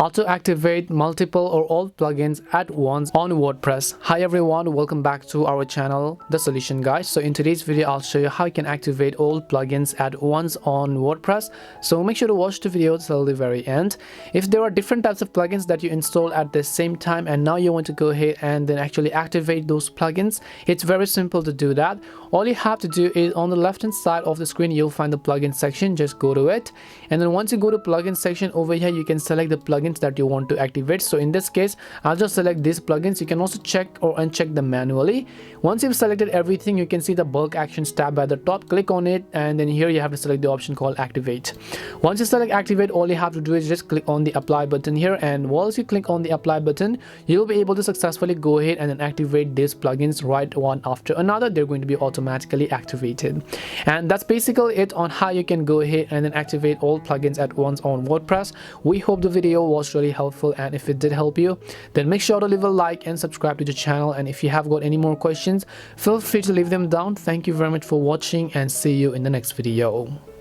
how to activate multiple or all plugins at once on WordPress. Hi everyone, welcome back to our channel, The Solution Guys. So in today's video, I'll show you how you can activate all plugins at once on WordPress. So make sure to watch the video till the very end. If there are different types of plugins that you install at the same time and now you want to go ahead and then actually activate those plugins, it's very simple to do that. All you have to do is on the left hand side of the screen, you'll find the plugin section. Just go to it, and then once you go to plugin section, over here you can select the plugins that you want to activate. So in this case, I'll just select these plugins. You can also check or uncheck them manually. Once you've selected everything, you can see the bulk actions tab at the top. Click on it, and then here you have to select the option called activate. Once you select activate, all you have to do is just click on the apply button here, and once you click on the apply button, you'll be able to successfully go ahead and then activate these plugins right one after another. They're going to be automatically activated, and that's basically it on how you can go ahead and then activate all plugins at once on WordPress. We hope the video was really helpful, and if it did help you, then make sure to leave a like and subscribe to the channel. And if you have got any more questions, feel free to leave them down. Thank you very much for watching, and see you in the next video.